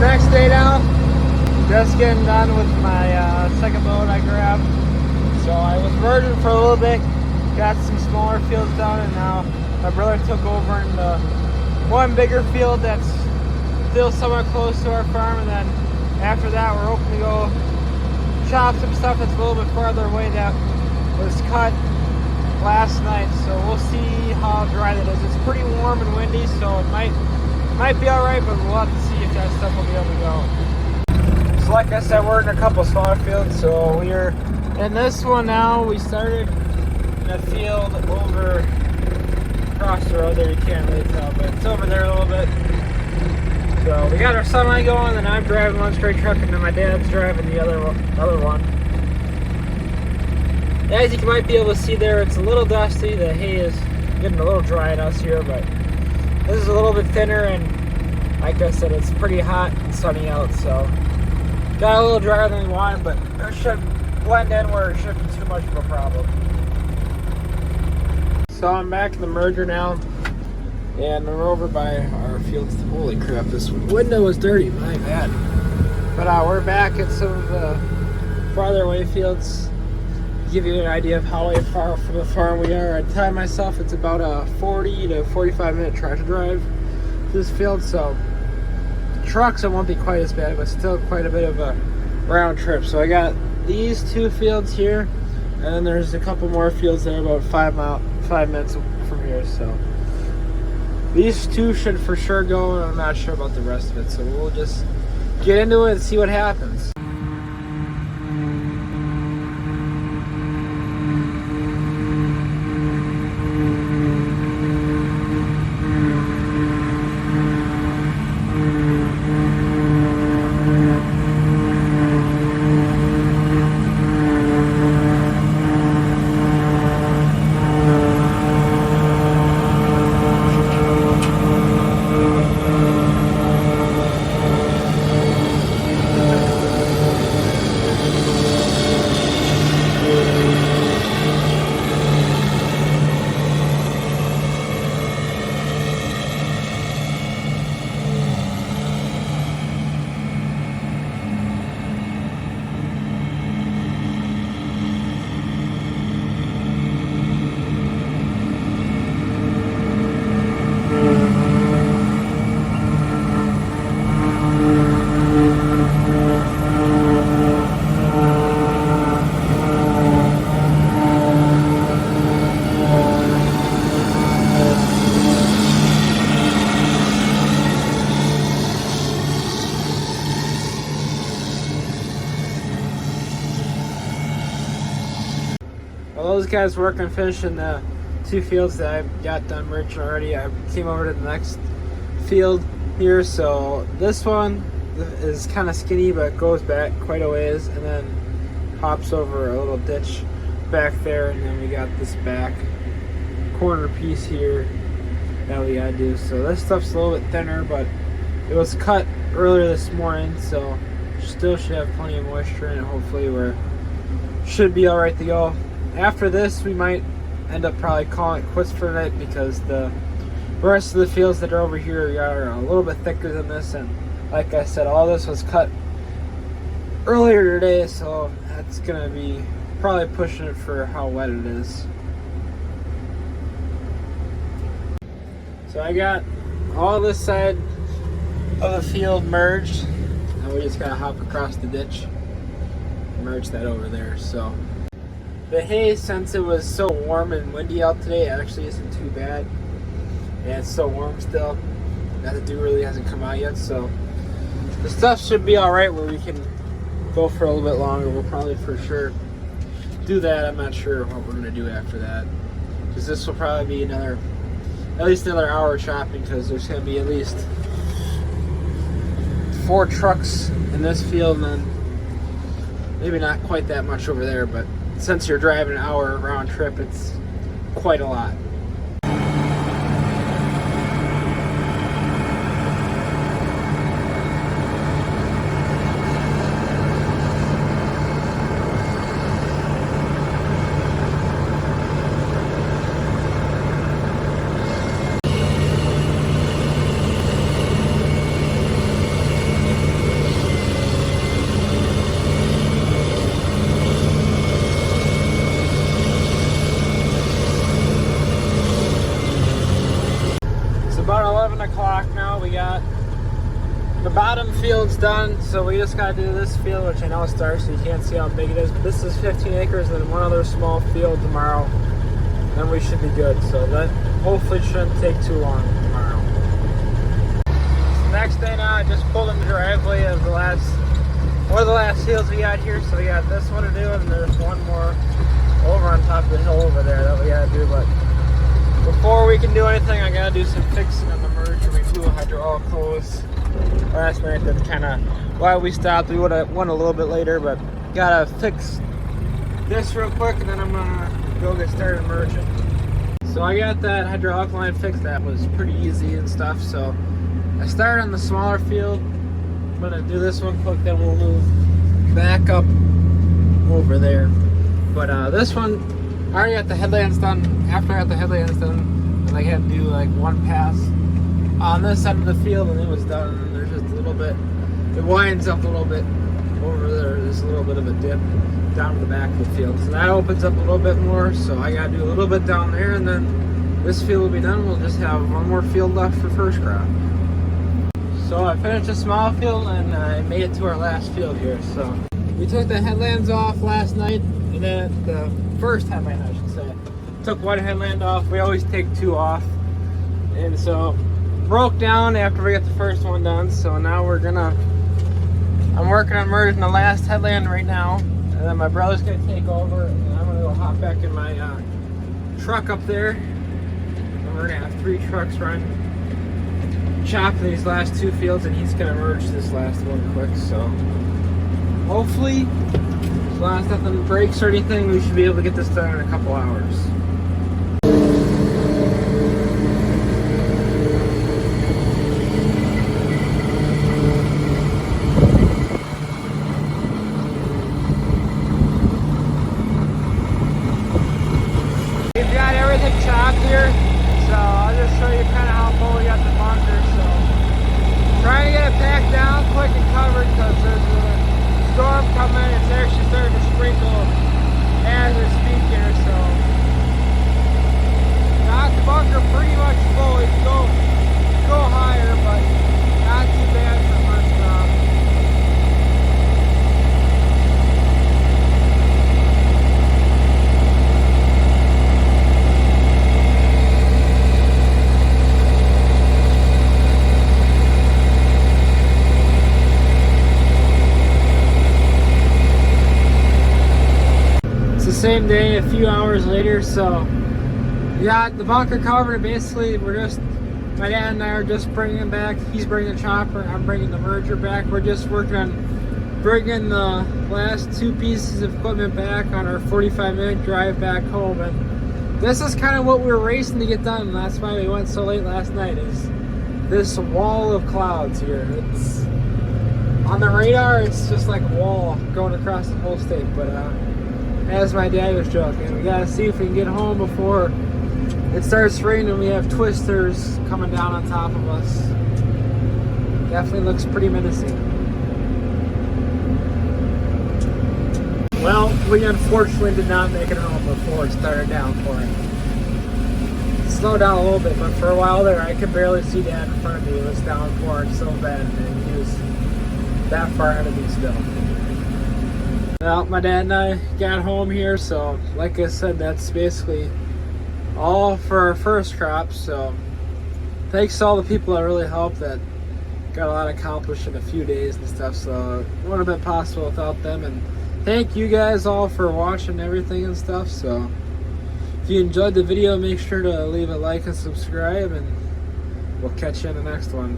next day now. Just getting done with my second load I grabbed. So I was merging for a little bit, got some smaller fields done, and now my brother took over in the one bigger field that's still somewhat close to our farm, and then after that we're hoping to go chop some stuff that's a little bit farther away that was cut last night. So we'll see how dry that is. It's pretty warm and windy, so it might be alright, but we'll have to see if that stuff will be able to go. So like I said, we're in a couple smaller fields, so we're in this one now. We started in a field over across the road there. You can't really tell, but it's over there a little bit. So we got our sunlight going, and I'm driving one straight truck, and then my dad's driving the other one. As you might be able to see there, it's a little dusty. The hay is getting a little dry on us here, but this is a little bit thinner, and like I said, it's pretty hot and sunny out, so got a little drier than we wanted, but it should blend in where it shouldn't be too much of a problem. So I'm back in the merger now, and we're over by our fields. Holy crap, this window is dirty, my bad. But we're back at some of the farther away fields. To give you an idea of how far from the farm we are, I tell myself it's about a 40 to 45 minute tractor drive to this field, so trucks it won't be quite as bad, but still quite a bit of a round trip. So I got these two fields here, and then there's a couple more fields that are about 5 minutes from here. So these two should for sure go, and I'm not sure about the rest of it, so we'll just get into it and see what happens. While those guys work on finishing the two fields that I got done merging already, I came over to the next field here. So this one is kind of skinny, but goes back quite a ways, and then hops over a little ditch back there, and then we got this back corner piece here that we gotta do. So this stuff's a little bit thinner, but it was cut earlier this morning, so still should have plenty of moisture in it. Hopefully we should be all right to go. After this, we might end up probably calling it quits for the night, because the rest of the fields that are over here are a little bit thicker than this, and like I said, all this was cut earlier today, so that's gonna be probably pushing it for how wet it is. So I got all this side of the field merged, and we just gotta hop across the ditch and merge that over there. So the hay, since it was so warm and windy out today, actually isn't too bad, and it's so warm still that the dew really hasn't come out yet, so the stuff should be all right where we can go for a little bit longer. We'll probably for sure do that. I'm not sure what we're gonna do after that, because this will probably be at least another hour chopping, because there's gonna be at least 4 trucks in this field, and then maybe not quite that much over there, but since you're driving an hour round trip, it's quite a lot. o'clock now. We got the bottom field's done, so we just gotta do this field, which I know is dark, so you can't see how big it is. But this is 15 acres, and then one other small field tomorrow. Then we should be good. So that hopefully shouldn't take too long tomorrow. So next day now, I just pulled in the driveway of one of the last fields we got here. So we got this one to do, and there's one more over on top of the hill over there that we gotta do. But before we can do anything, I gotta do some fixing on the merger. We blew hydraulic hose last night. That's kind of why we stopped. We would have went a little bit later, but gotta fix this real quick, and then I'm gonna go get started merging. So I got that hydraulic line fixed. That was pretty easy and stuff. So I started on the smaller field. I'm gonna do this one quick, then we'll move back up over there. But this one, I already got the headlamps done. After I got the headlamps done, I had to do like one pass on this side of the field, and it was done. And there's just a little bit, it winds up a little bit over there. There's a little bit of a dip down to the back of the field, so that opens up a little bit more. So I got to do a little bit down there, and then this field will be done. We'll just have one more field left for first crop. So I finished a small field, and I made it to our last field here. So we took the headlands off last night, and then the first headland, I should say. Took one headland off. We always take two off, and so broke down after we got the first one done. So now I'm working on merging the last headland right now, and then my brother's gonna take over, and I'm gonna go hop back in my truck up there, and we're gonna have 3 trucks running, chopping these last 2 fields, and he's gonna merge this last one quick. So hopefully, as long as nothing breaks or anything, we should be able to get this done in a couple hours. We've got everything chopped here, so I'll just show you kind of how full we got the bunker. So trying to get it packed down quick and covered, because there's a storm coming. It's actually starting to sprinkle as we speak here, so got the bunker pretty much full. We can go higher, but not too bad for first crop. Same day, a few hours later. So we got the bunker covered. Basically, my dad and I are just bringing it back. He's bringing the chopper, I'm bringing the merger back. We're just working on bringing the last 2 pieces of equipment back on our 45-minute drive back home. And this is kind of what we were racing to get done. That's why we went so late last night, is this wall of clouds here. It's on the radar, it's just like a wall going across the whole state. But as my dad was joking, we gotta see if we can get home before it starts raining and we have twisters coming down on top of us. Definitely looks pretty menacing. Well, we unfortunately did not make it home before it started downpouring. It slowed down a little bit, but for a while there I could barely see Dad in front of me. It was downpouring so bad, and he was that far ahead of me still. Well, my dad and I got home here, so like I said, that's basically all for our first crop. So thanks to all the people that really helped, that got a lot accomplished in a few days and stuff. So it wouldn't have been possible without them. And thank you guys all for watching everything and stuff. So if you enjoyed the video, make sure to leave a like and subscribe, and we'll catch you in the next one.